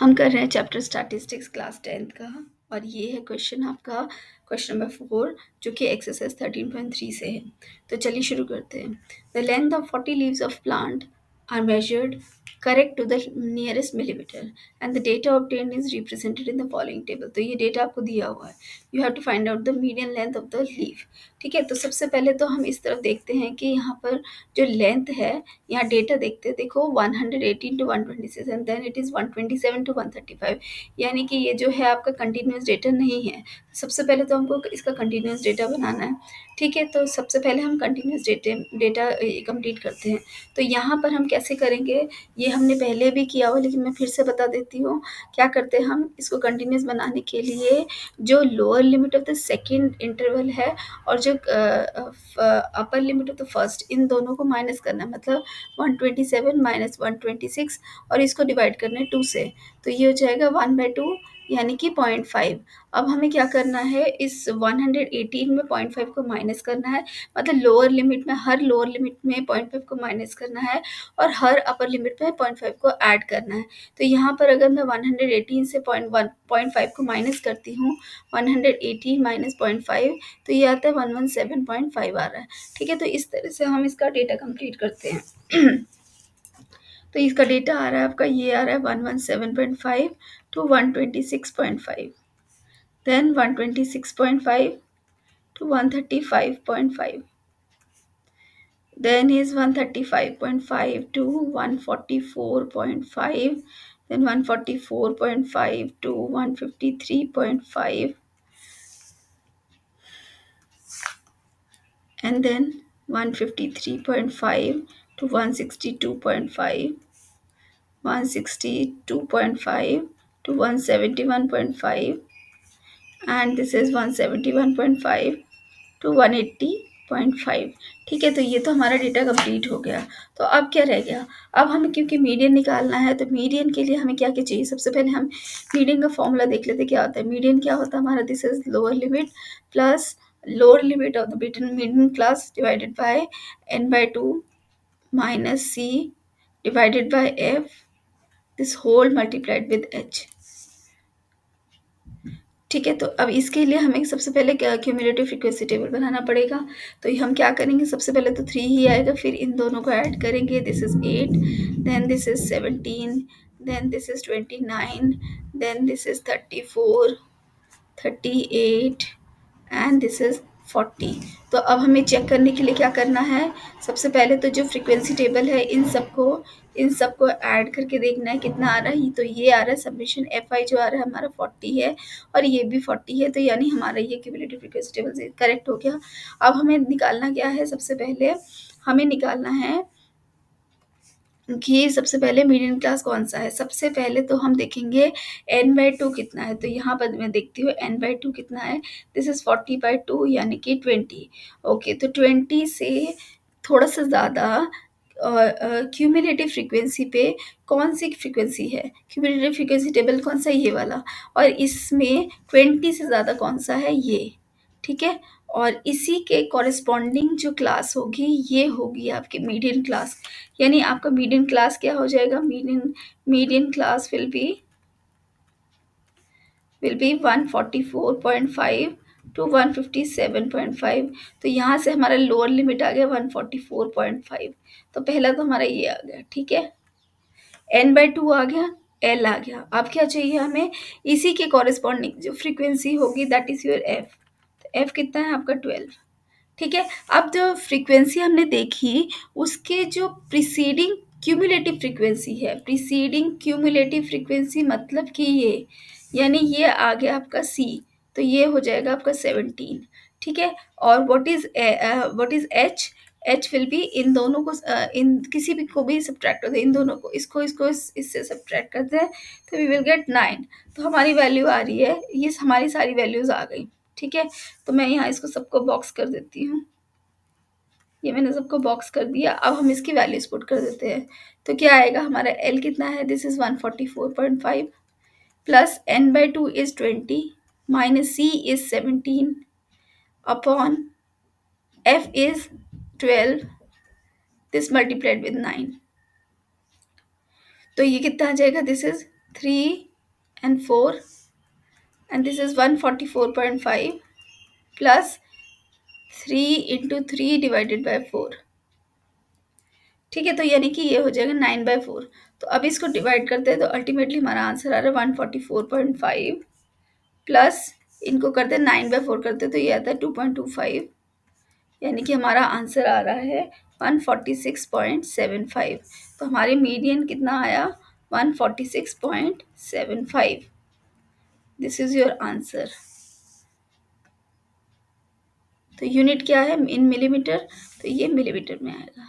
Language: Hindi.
हम कर रहे हैं चैप्टर स्टैटिस्टिक्स क्लास 10th का। और ये है क्वेश्चन आपका क्वेश्चन नंबर 4 जो कि एक्सरसाइज 13.3 से है। तो चलिए शुरू करते हैं। The length of 40 leaves of plant are measured correct to the nearest millimeter and the data obtained is represented in the following table। तो ये डेटा आपको दिया हुआ है। You have to find out the median length of the leaf। ठीक है, तो सबसे पहले तो हम इस तरफ देखते हैं कि यहाँ पर जो लेंथ है, यहाँ डेटा देखते हैं। देखो 118 to 126 and then it is 127 to 135, यानी कि ये जो है आपका कंटिन्यूस डेटा नहीं है। सबसे पहले तो हमको इसका कंटिन्यूस डेटा बनाना है। ठीक है, तो सबसे पहले हम कंटिन्यूस डेटा कंप्लीट करते हैं। तो यहाँ पर हम कैसे करेंगे, ये हमने पहले भी किया हुआ, लेकिन मैं फिर से बता देती हूँ। क्या करते हैं हम इसको कंटिन्यूस बनाने के लिए, जो lower limit of the second interval है और जो upper limit of the first, इन दोनों को माइनस करना है। मतलब 127 माइनस 126 और इसको डिवाइड करना है 2 से, तो ये हो जाएगा 1/2 यानी कि 0.5। अब हमें क्या करना है, इस 118 में 0.5 को माइनस करना है। मतलब लोअर लिमिट में, हर लोअर लिमिट में 0.5 को माइनस करना है और हर अपर लिमिट में 0.5 को ऐड करना है। तो यहाँ पर अगर मैं 118 से 0.5 को माइनस करती हूँ, 118 माइनस 0.5, तो ये आता है 117.5 आ रहा है। ठीक है, तो इस तरह से हम इसका डेटा कंप्लीट करते हैं। तो इसका डेटा आ रहा है आपका, ये आ रहा है 117.5 to 126.5, then 126.5 to 135.5, then is 135.5 to 144.5, then 144.5 to 153.5, and then 153.5 to 162.5, 162.5 to 171.5, and this is 171.5 to 180.5। ठीक है, तो ये तो हमारा डेटा कंप्लीट हो गया। तो अब क्या रह गया, अब हमें क्योंकि मीडियन निकालना है, तो मीडियन के लिए हमें क्या क्या चाहिए। सबसे पहले हम मीडियन का फॉर्मूला देख लेते क्या होता है। मीडियन क्या होता है हमारा, this is lower limit plus lower limit of the median class divided by n/2 minus c divided by f, this whole multiplied with h. ठीक है, तो अब इसके लिए हमें सबसे पहले क्यूमुलेटिव फ्रीक्वेंसी टेबल बनाना पड़ेगा। तो हम क्या करेंगे, सबसे पहले तो 3 ही आएगा, फिर इन दोनों को ऐड करेंगे। This is 8, then this is 17, then this is 29, then this is 34, 38 and this is 40। तो अब हमें चेक करने के लिए क्या करना है, सबसे पहले तो जो फ्रीक्वेंसी टेबल है इन सबको ऐड करके देखना है कितना आ रहा है। तो ये आ रहा है सबमिशन FI जो आ रहा है हमारा 40 है और ये भी 40 है, तो यानी हमारा ये क्यूमुलेटिव फ्रीक्वेंसी टेबल से करेक्ट हो गया। अब हमें निकालना क्या है, सबसे पहले हमें निकालना है कि सबसे पहले मीडियन क्लास कौन सा है। सबसे पहले तो हम देखेंगे n/2 कितना है। तो यहाँ पर मैं देखती हूँ n/2 कितना है, दिस इज़ 40/2 यानी कि 20। ओके, तो 20 से थोड़ा सा ज़्यादा क्यूमुलेटिव फ्रीक्वेंसी पे कौन सी फ्रीक्वेंसी है, क्यूमुलेटिव फ्रीक्वेंसी टेबल कौन सा है, ये वाला। और इसमें 20 से ज़्यादा कौन सा है, ये। ठीक है, और इसी के कॉरेस्पॉन्डिंग जो क्लास होगी ये होगी आपकी मीडियन क्लास। यानी आपका मीडियन क्लास क्या हो जाएगा, median class will be 144.5 to 157.5। तो यहाँ से हमारा लोअर लिमिट आ गया 144.5। तो पहला तो हमारा ये आ गया। ठीक है, n/2 आ गया, l आ गया। अब क्या चाहिए हमें, इसी के कॉरेस्पॉन्डिंग जो फ्रीक्वेंसी होगी दैट इज़ योर f। तो f कितना है आपका 12। ठीक है, अब जो फ्रीक्वेंसी हमने देखी उसके जो प्रीसीडिंग क्यूमुलेटिव फ्रीक्वेंसी है, प्रीसीडिंग क्यूमुलेटिव फ्रीक्वेंसी मतलब कि ये, यानी ये आ गया आपका C। तो ये हो जाएगा आपका 17। ठीक है, और what is H will be, इन दोनों को इन किसी भी को भी सब्ट्रैक्ट करते हैं, इन दोनों को, इसको इससे सब्ट्रैक्ट करते हैं, तो वी विल गेट 9। तो हमारी वैल्यू आ रही है, ये हमारी सारी वैल्यूज़ आ गई। ठीक है, तो मैं यहाँ इसको सबको बॉक्स कर देती हूँ। ये मैंने सबको बॉक्स कर दिया। अब हम इसकी वैल्यूज पुट कर देते हैं। तो क्या आएगा हमारा, L कितना है, this is 144.5 plus n/2 is 20 minus C is 17 upon F is 12, this multiplied with 9। तो ये कितना आ जाएगा, this is 3 and 4, and this is 144.5 plus 3 into 3 divided by 4. ठीक है, तो यानी कि ये हो जाएगा 9/4। तो अब इसको डिवाइड करते हैं तो अल्टीमेटली हमारा आंसर आ रहा है 144.5 प्लस इनको करते हैं 9/4 करते हैं तो ये आता है 2.25, यानी कि हमारा आंसर आ रहा है 146.75। तो हमारे मीडियन कितना आया? 146.75। This is your answer. तो यूनिट क्या है? इन मिलीमीटर, तो ये मिलीमीटर में आएगा।